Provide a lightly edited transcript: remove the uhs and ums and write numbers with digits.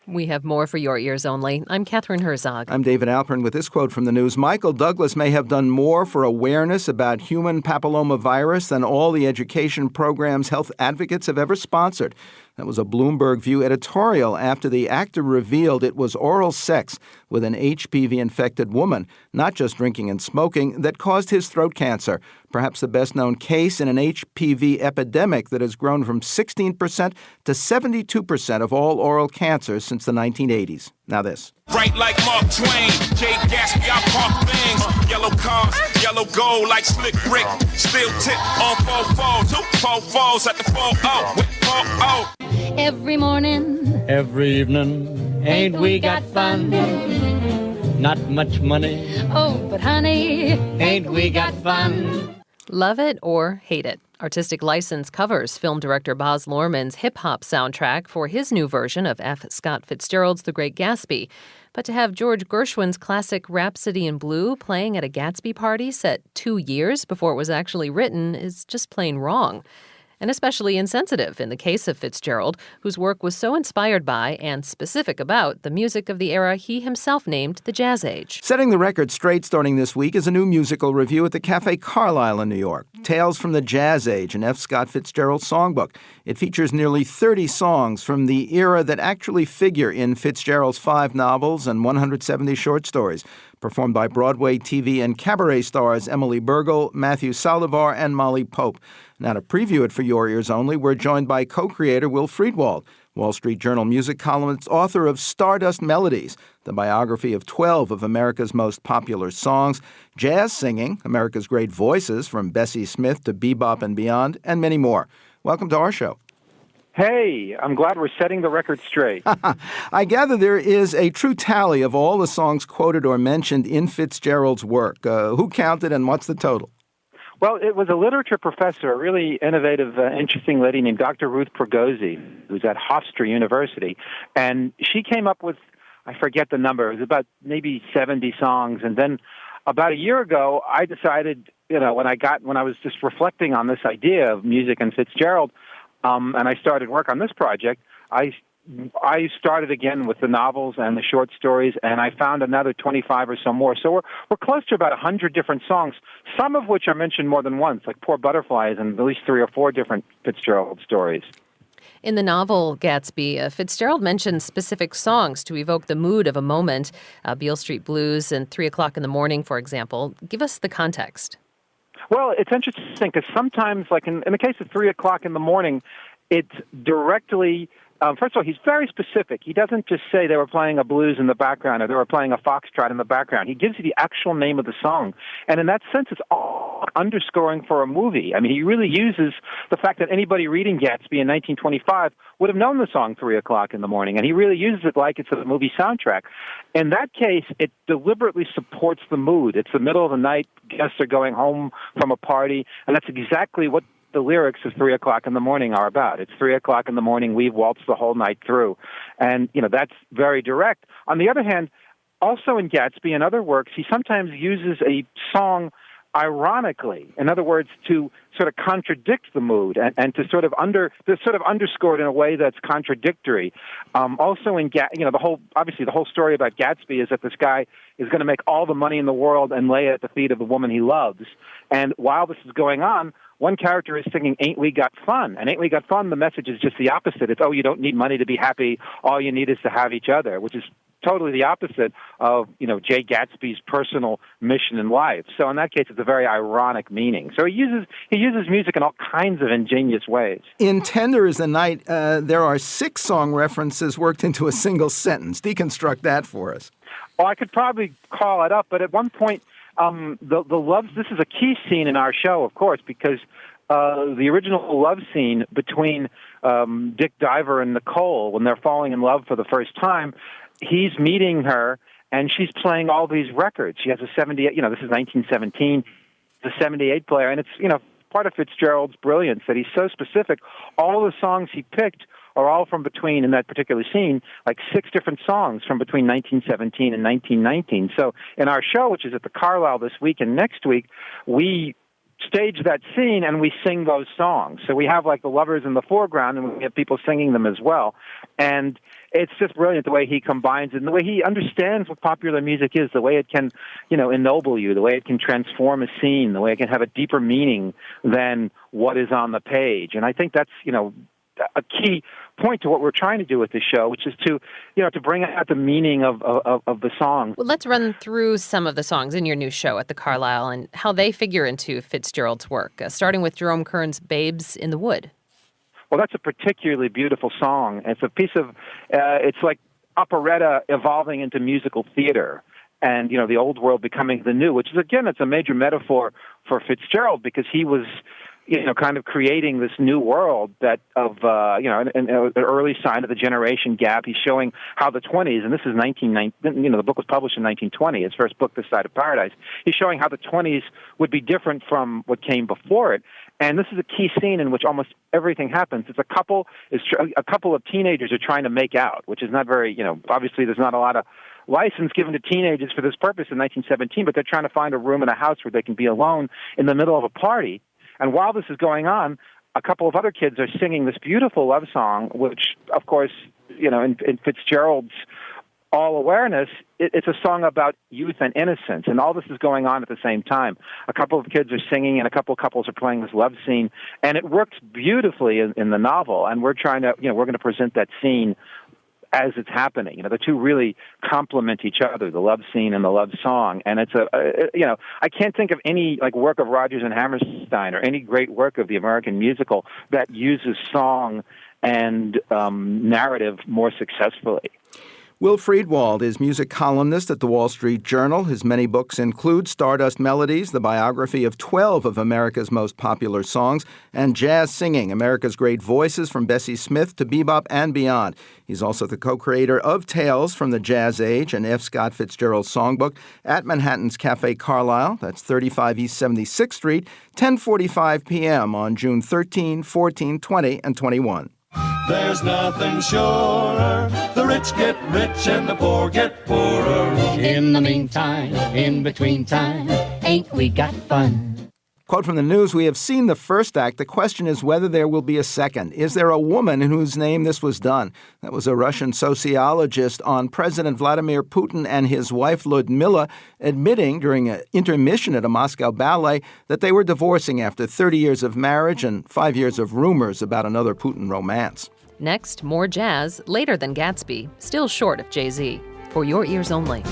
We have more for your ears only. I'm Catherine Herzog. I'm David Alpern with this quote from the news. Michael Douglas may have done more for awareness about human papillomavirus than all the education programs health advocates have ever sponsored. That was a Bloomberg View editorial after the actor revealed it was oral sex with an HPV-infected woman, not just drinking and smoking, that caused his throat cancer. Perhaps the best-known case in an HPV epidemic that has grown from 16% to 72% of all oral cancers since the 1980s. Now this. Right like Mark Twain, Jay Gatsby, I park things. Yellow cars, yellow gold like slick brick. Steel tip on 4 fours at the 4-0 with 4-0. Every morning, every evening, ain't we got fun? Not much money. Oh, but honey, ain't we got fun? Love it or hate it. Artistic License covers film director Baz Luhrmann's hip-hop soundtrack for his new version of F. Scott Fitzgerald's The Great Gatsby. But to have George Gershwin's classic Rhapsody in Blue playing at a Gatsby party set 2 years before it was actually written is just plain wrong. And especially insensitive in the case of Fitzgerald, whose work was so inspired by and specific about the music of the era he himself named the Jazz Age. Setting the record straight starting this week is a new musical review at the Café Carlyle in New York, Tales from the Jazz Age, an F. Scott Fitzgerald songbook. It features nearly 30 songs from the era that actually figure in Fitzgerald's 5 novels and 170 short stories, performed by Broadway, TV, and cabaret stars Emily Bergel, Matthew Saldivar, and Molly Pope. Now, to preview it for your ears only, we're joined by co-creator Will Friedwald, Wall Street Journal music columnist, author of Stardust Melodies, the biography of 12 of America's most popular songs, jazz singing, America's great voices from Bessie Smith to Bebop and beyond, and many more. Welcome to our show. Hey, I'm glad we're setting the record straight. I gather there is a true tally of all the songs quoted or mentioned in Fitzgerald's work. Who counted and what's the total? Well, it was a literature professor, a really innovative, interesting lady named Dr. Ruth Pergozzi, who's at Hofstra University. And she came up with, I forget the number, it was about maybe 70 songs. And then about a year ago, I decided, when I was just reflecting on this idea of music and Fitzgerald, and I started work on this project, I started again with the novels and the short stories, and I found another 25 or so more. So we're close to about 100 different songs, some of which are mentioned more than once, like Poor Butterflies and at least 3 or 4 different Fitzgerald stories. In the novel Gatsby, Fitzgerald mentions specific songs to evoke the mood of a moment, Beale Street Blues and 3 o'clock in the morning, for example. Give us the context. Well, it's interesting because sometimes, like in the case of 3 o'clock in the morning, it's directly... first of all, he's very specific. He doesn't just say they were playing a blues in the background or they were playing a foxtrot in the background. He gives you the actual name of the song. And in that sense, it's all underscoring for a movie. I mean, he really uses the fact that anybody reading Gatsby in 1925 would have known the song 3 o'clock in the morning. And he really uses it like it's a movie soundtrack. In that case, it deliberately supports the mood. It's the middle of the night. Guests are going home from a party. And that's exactly what the lyrics of 3 o'clock in the morning are about. It's 3 o'clock in the morning, we've waltzed the whole night through. And, that's very direct. On the other hand, also in Gatsby and other works, he sometimes uses a song ironically. In other words, to sort of contradict the mood and to sort of underscore it in a way that's contradictory. Also in the whole story about Gatsby is that this guy is going to make all the money in the world and lay it at the feet of the woman he loves. And while this is going on, one character is singing, "Ain't We Got Fun?" And "Ain't We Got Fun," the message is just the opposite. It's, you don't need money to be happy. All you need is to have each other, which is totally the opposite of, Jay Gatsby's personal mission in life. So in that case, it's a very ironic meaning. So he uses music in all kinds of ingenious ways. In Tender is the Night, there are 6 song references worked into a single sentence. Deconstruct that for us. Well, I could probably call it up, but at one point, the love, this is a key scene in our show, of course, because the original love scene between Dick Diver and Nicole, when they're falling in love for the first time, he's meeting her, and she's playing all these records. She has a 78, this is 1917, the 78 player, and it's, part of Fitzgerald's brilliance that he's so specific. All the songs he picked are all from between, in that particular scene, like 6 different songs from between 1917 and 1919. So in our show, which is at the Carlyle this week and next week, we stage that scene and we sing those songs. So we have like the lovers in the foreground and we have people singing them as well. And it's just brilliant the way he combines it and the way he understands what popular music is, the way it can, ennoble you, the way it can transform a scene, the way it can have a deeper meaning than what is on the page. And I think that's, a key point to what we're trying to do with this show, which is to bring out the meaning of the song. Well, let's run through some of the songs in your new show at the Carlyle and how they figure into Fitzgerald's work, starting with Jerome Kern's Babes in the Wood. Well, that's a particularly beautiful song. It's a piece of, it's like operetta evolving into musical theater. And, the old world becoming the new, which is, again, it's a major metaphor for Fitzgerald because he was, kind of creating this new world that an early sign of the generation gap. He's showing how the 20s, and this is the book was published in 1920, his first book, This Side of Paradise. He's showing how the 20s would be different from what came before it. And this is a key scene in which almost everything happens. It's a couple of teenagers are trying to make out, which is not very, obviously there's not a lot of license given to teenagers for this purpose in 1917, but they're trying to find a room in a house where they can be alone in the middle of a party. And while this is going on, a couple of other kids are singing this beautiful love song, which, of course, in Fitzgerald's all-awareness, it's a song about youth and innocence, and all this is going on at the same time. A couple of kids are singing, and a couple of couples are playing this love scene, and it works beautifully in the novel, and we're going to present that scene as it's happening. The two really complement each other, the love scene and the love song. And it's I can't think of any work of Rodgers and Hammerstein or any great work of the American musical that uses song and narrative more successfully. Will Friedwald is music columnist at the Wall Street Journal. His many books include Stardust Melodies, the biography of 12 of America's most popular songs, and Jazz Singing, America's Great Voices from Bessie Smith to Bebop and beyond. He's also the co-creator of Tales from the Jazz Age and F. Scott Fitzgerald's Songbook at Manhattan's Café Carlyle. That's 35 East 76th Street, 10:45 p.m. on June 13, 14, 20, and 21. There's nothing surer. The rich get rich and the poor get poorer. In the meantime, in between time, ain't we got fun? Quote from the news, "We have seen the first act. The question is whether there will be a second. Is there a woman in whose name this was done?" That was a Russian sociologist on President Vladimir Putin and his wife Ludmila admitting during an intermission at a Moscow ballet that they were divorcing after 30 years of marriage and 5 years of rumors about another Putin romance. Next, more jazz, later than Gatsby, still short of Jay-Z. For your ears only.